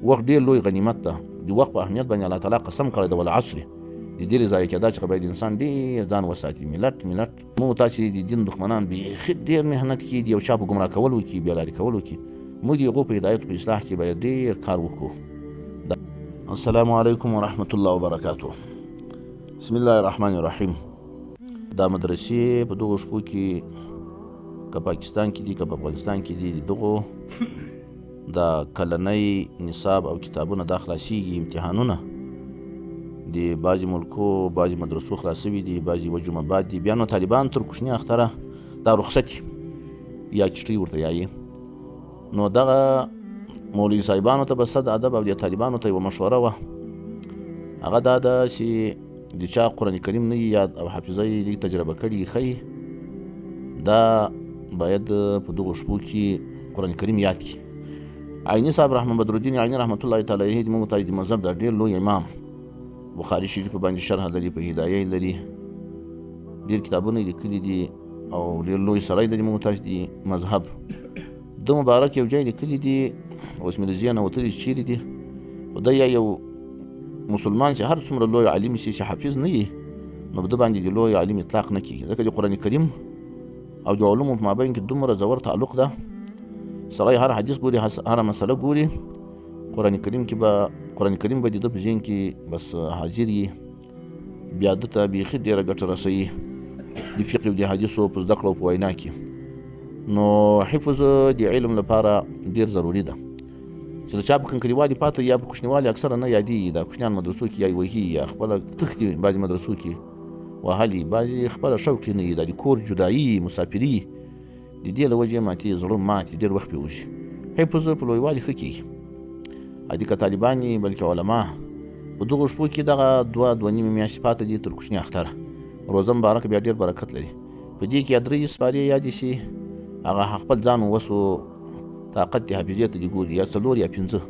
وخت ډېر لوی غنیمت ده. د وخت په اهمیت باندې الله تعالی قسم کړی د والعصر د دې ضایع کېدا چې باید انسان ډېر ځان وساتي. ملت موږ ته چې د دین دښمنان بیخي ډېر محنت کوي، د یو چا په ګمراه کولو کې، بیا لارې کولو کې. موږ د هغو په هدایت په اصلاح کې باید ډېر کار وکړو. السلام علیکم ورحمت الله وبرکاته. بسم الله الرحمن الرحیم. دا مدرسې په دغو شپو کې که پاکستان کې دي که په افغانستان کې دي، دغو د کلنۍ نصاب او کتابونه دا خلاصېږي. امتحانونه د بعضې ملکو بعضې مدرسو خلاصوي دي، بعضې یوه جمعه بعد دي. بیا نو طالبان تر کوچني اختره دا رخصت یا کشتۍ ورته یایي. نو دغه مولوي صاحبانو ته به صد ادب او د طالبانو ته یوه مشوره وه، هغه دا ده چې د چا قرآن کریم نه یاد او حافظه یې لږ تجربه کړي ښایي، دا باید په دغو شپو کې قرآن کریم یاد کړي. عیني صاحب رحمت بدرالدین عیني رحمت الله تعالی علیه د موږ ته د مذهب دا ډېر لوی امام، بخاري شریف باندې شرح لري، په هدایه لري، ډېر کتابونه یې لیکلي دي او ډېر لوی سړی دی د موږ ته د مذهب. د مبارک یو ځای لیکلي دي، اوس مې د ذهنه وتلي چې چیرې دي، خو دی یو مسلمان چې هر څومره لوی عالم شي چې حافظ نه وي، نو په ده باندې د لوی عالم اطلاق نه کېږي، ځکه د قرآن کریم او د علومو په مابین کې دومره ژور تعلق ده. سړی هر حدیث ګوري، هره مسله ګوري، قرآن کریم به د ده په ذهن کې بس حاضر وي، بیا ده ته بیخي ډېره ګټه رسوي د فقه او د حدیثو په زده کړو په وینا کې. نو حفظ د علم لپاره ډېر ضروري ده چې د چا په کنکریوالي پاته یا په کوچنیوالي اکثره نه یادېږي. دا کوچنیان مدرسو کې یا وهي یا خپله تښتي، بعضې مدرسو کې وهلي، بعضې خپله شوق یې نه وي، دا د کور جدایي مسافري د دې له وجې ماتې زړه ماتې ډېر وخت پرې وشي. حفظ په لویوالي ښه کېږي. ادي که طالبان یې بلکې علما په دغو شپو کې دغه دوه نیمې میاشتې پاته دي تر کوچني اختره. روزه مبارکه بیا ډېر برکت لري. په دې کې یا 3 سپارې یادې شي، هغه خپل ځان وسو طاقت د حافظې ته دې ګوري، یا 4 یا 5.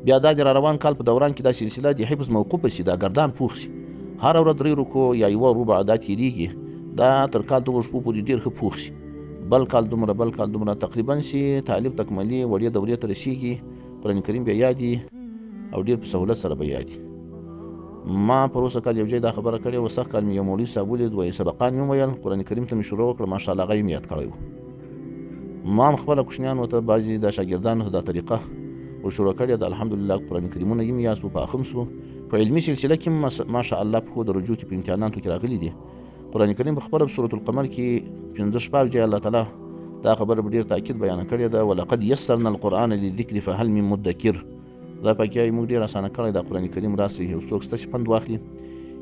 بیا دا د را روان کال په دوران کې دا سلسله د حفظ موقوفه شي، دا ګردان پوخ شي، هره ورځ 3 رکوع یا 1 ربع دا تېرېږي، دا تر کال دغو شپو پورې ډېر ښه پوخ شي. بل کال دومره تقریبا شي طالب تکملي وړې دورې ته رسېږي، قرآن کریم بیا یادي او ډېر په سهولت سره به یادي. ما پر اوسه کال یو ځای دا خبره کړې وه، سخت کال مې یو مولوي صاحب ولید، وایي سبقان مې وویل، قرآن کریم ته مې شروع وکړه، ماشاءالله هغه یې مې یاد کړی و. ما هم خپله کوچنیانو ته بعضې د شاګردانو ته دا طریقه ورشروع کړې ده. الحمدلله قرآن کریمونه یې مې یاد سو، فاخم سو. په علمي سلسله کې ماشاءالله په ښو درجو کې په امتحاناتو کې راغلي دي. قرآن کریم په خپله په سورة القمر کې 15 ځای الله تعالی دا خبره په ډېر تاکید بیان کړې ده، ولقد یسرنا القرآن للذکر فهل من مدکر. دا پکې موږ ډېر اسانه کړی دا قرآن کریم، راسې یو څوک شته چې پند واخلي.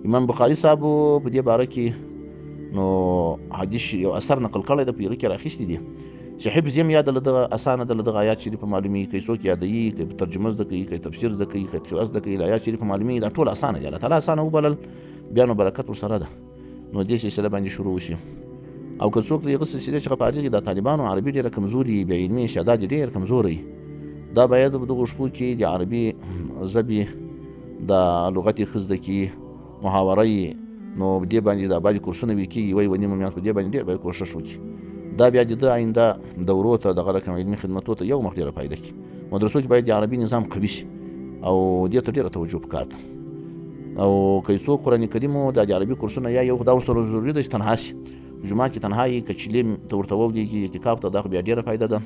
امام بخاري صاحب په دې باره کې نو حدیث یو اثر نقل کړی ده، په هغې کې راخیستي دي چې حفظ یې هم یاد له دغه اسانه ده، له دغه آیات شریفه معلومېږي، که څوک یادوي، که ترجمه زده کوي، که تفسیر زده کوي، که قرأت زده کوي، له آیات شریفه معلومېږي، دا ټول اسانه دي. الله تعالی اسانه وبلل، بیا نو برکت ورسره ده. نو دې سلسله باندې شروع وشي. او که څوک د هغه سلسلې څخه فارغ وي، د طالبانو عربي ډېره کمزوري، بې علمي استعداد یې ډېر کمزوری، دا باید په دغو شپو کې د عربي ژبې د لغت یې ښه زده کړي، محاوره یې، نو دې باندې دا بعضې کورسونه ویل کېږي، 1.5 میاشت په دې باندې ډېر باید کوښښ وکړي. دا بیا د ده آینده دورو ته دغه رقم علمي خدمتو ته یو مخ ډېره فایده کړي. مدرسو کې باید د عربي نظام قوي شي او دې ته ډېره توجه پکار ده. او که څوک قرآن کریم او د عربي کورسونه یا یو دا ورسره ضروري ده چې تنها شي، جومات کې تنها یې، که چلیم ته ورته ودرېږي اعتکاف ته، دا خو بیا ډېره فایده ده.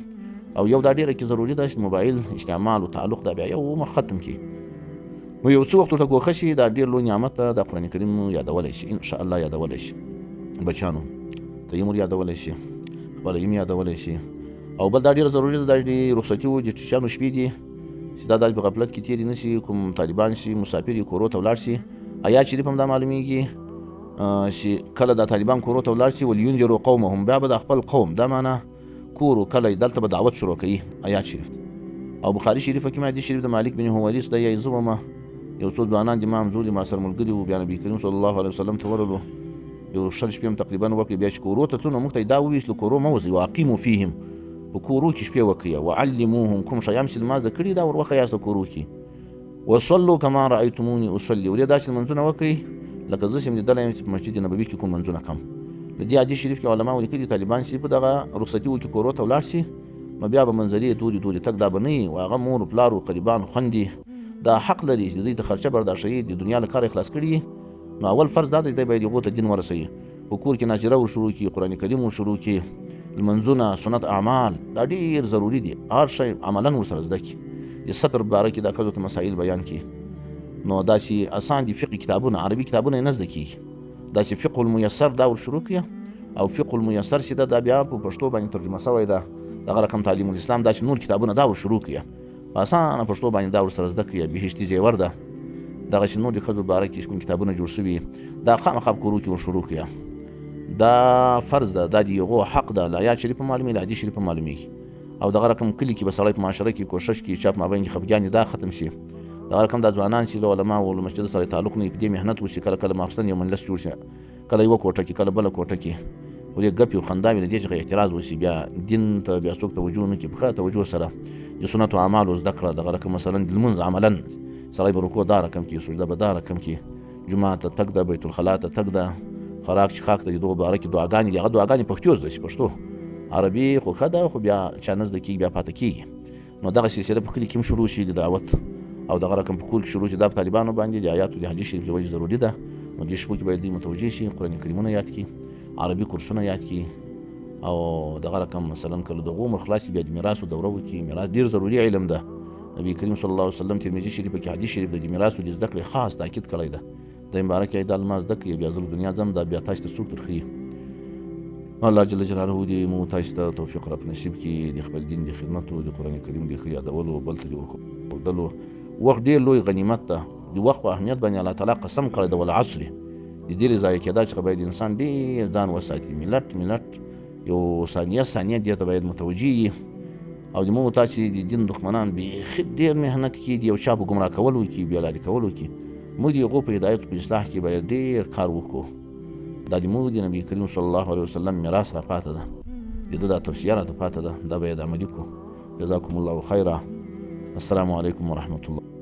او یو دا ډېره کې ضروري ده چې موبایل استعمال او تعلق دا بیا یو مخ ختم کړي. نو یو څه وخت ورته ګوښه شي، دا ډېر لوی نعمت ده، د قرآن کریم یادولی شي، انشاءالله یادولی شي. بچیانو ته یې مور یادولی شي، خپله یې یادولی شي. او بل دا ډېره ضروري ده، دا د رخصتي د ټیچانو شپې دي چې دا په غفلت کې تېرې نه شي، کوم طالبان شي مسافر یې کورو ته ولاړ شي. آیات شریف هم دا معلومیږي چې کله دا طالبان کورو ته ولاړ شي، ولینذروا قومهم، بیا به د خپل قوم، دا معنی کور کله دلته به دعوت شروع کوي. آیات شریف او بخاري شریفه کې حدیث شریف د مالک بن حویرث د یې زومه یو څو ځوانان د امام زولی ما سره ملګري وو، بیا نبي کریم صلی الله علیه وسلم ته ورغلو، یو 6 شپې هم تقریبا وکړې. بیا چې کورو ته تلو نو موږ ته یې دا وویل چې له کورو مه وځئ، واقیموا فیهم، په کورو کې شپې وکړئ، وعلموهم، کوم شیان چې لمانځه کړي دا ور وښیاست کورو کې، وصلوا کما رأیتموني اصلي، ورې داسې لمونځونه وکړئ لکه زه چې م لیدلی یم چې په مسجد نبوي کې کوم لمونځونه کوم. د دې حدیث شریف کې علما لیکلي طالبان چې په دغه رخصتي وکړي کورو ته ولاړ شي، نو بیا به منظرې تورې تګ دا به نه وي، او هغه مور پلار قریبان خوندې دا حق لري چې د دوی ته خرچه برداشتوي، د دنیا له کاره خلاص کړي. نو اول فرض دا دی دی باید هغو ته دین ورسوي، په کور کې ناظره وشروع کړي، قرآن کریم وشروع کړي، لمنځونه سنت اعمال دا ډېر ضروري دي، هر شی عملا ورسره زده کړي. د ستر باره کې دا ښځو ته مسایل بیان کړي. نو دا چې اسان دي فقه کتابونه عربي کتابونه یې نه زده کېږي، دا چې فقه الميسر دا ورشروع کړي، او فقه الميسر چې دا بیا په پښتو باندې ترجمه شوی ده، دغه رقم تعلیم الاسلام دا چې نور کتابونه دا ورشروع کړي په اسانه پښتو باندې دا ورسره زده کړي، بهشتي زیور ده. دغه چې نور د ښځو باره کې کوم کتابونه جوړ شوي دا خامخا په کورو کې ورشروع کړي. دا فرض ده، دا د هغو حق ده، له آیات شریفه معلومېږي، له حدیث شریفه معلومېږي. او دغه رقم کلي کې به سړی په معاشره کې کوشش کوي چې په مابین کې خفګانې دا ختم شي. دغه رقم دا ځوانان چې له علماو او له مسجد سره تعلق نه وي، په دې محنت وشي، کله کله ماخستن یو مجلس جوړ شي، کله یوه کوټه کې، کله بله کوټه کې، او دې ګپې او خندا وي، له دې څخه اعتراض وشي، بیا دین ته بیا څوک توجه نه کړي، په ښه توجه سره د سنتو اعمالو زده کړه. دغه رقم مثلا د لمونځ عملا سړی به رکوع دا رقم کړي، سجده به دا رقم کړي، جومات ته تګ ده، بیت الخلا ته تګ ده، خوراک څښاک ته د دغو باره کې دعاګانې دي، هغه دعاګانې پښتو زده شي، پښتو عربي خو ښه ده، خو بیا چا نه زده کېږي بیا پاتې کېږي. نو دغه سلسله په کلي کې هم شروع شي د دعوت، او دغه رقم په کور کې شروع شي. دا په طالبانو باندې د آیاتو د حدیث شریف له وجې ضروري ده. نو دې شپو کې باید دوی متوجه شي، قرآن کریمونه یاد کړي، عربي کورسونه یاد کړي، او دغه رقم مثلا کله د هغو عمر خلاص شي بیا د میراثو دوره وکړي. میراث ډېر ضروري علم ده. نبی کریم صلی الله علیه وسلم ترمذي شریف کې حدیث شریف د میراثو د زده کړې خاص تاکید کړی ده. د مبارک عید الماس زده کړي، بیا ځل دنیا ځم دا بیا تاسو ته څوک درخي. الله جل جلاله دې مو تاسو ته توفیق را په نصیب کړي، د خپل دین د خدمت او د قرآن کریم د ښه یادولو، بل ته د ورښودلو. وخت ډېر لوی غنیمت ده. د وخت په اهمیت باندې الله تعالی قسم کړی ده، والعصر، د دې له ضایع کېدا څخه باید انسان ډېر ځان وساتي. ملت یو ثانیه دې ته باید متوجه وي. او د مو تا چې د دین دښمنان بیخي ډېر محنت کوي، د یو چا په ګمراه کولو کې، بیا لارې کولو کې. موږ د هغو په هدایت په اصلاح کې باید ډېر کار وکړو. دا د موږ د نبي کریم صلی الله علیه وسلم میراث را پاته ده، د ده دا توصیه راته پاته ده، دا باید عملي کړو. جزاکم الله خیرا. السلام علیکم ورحمة الله.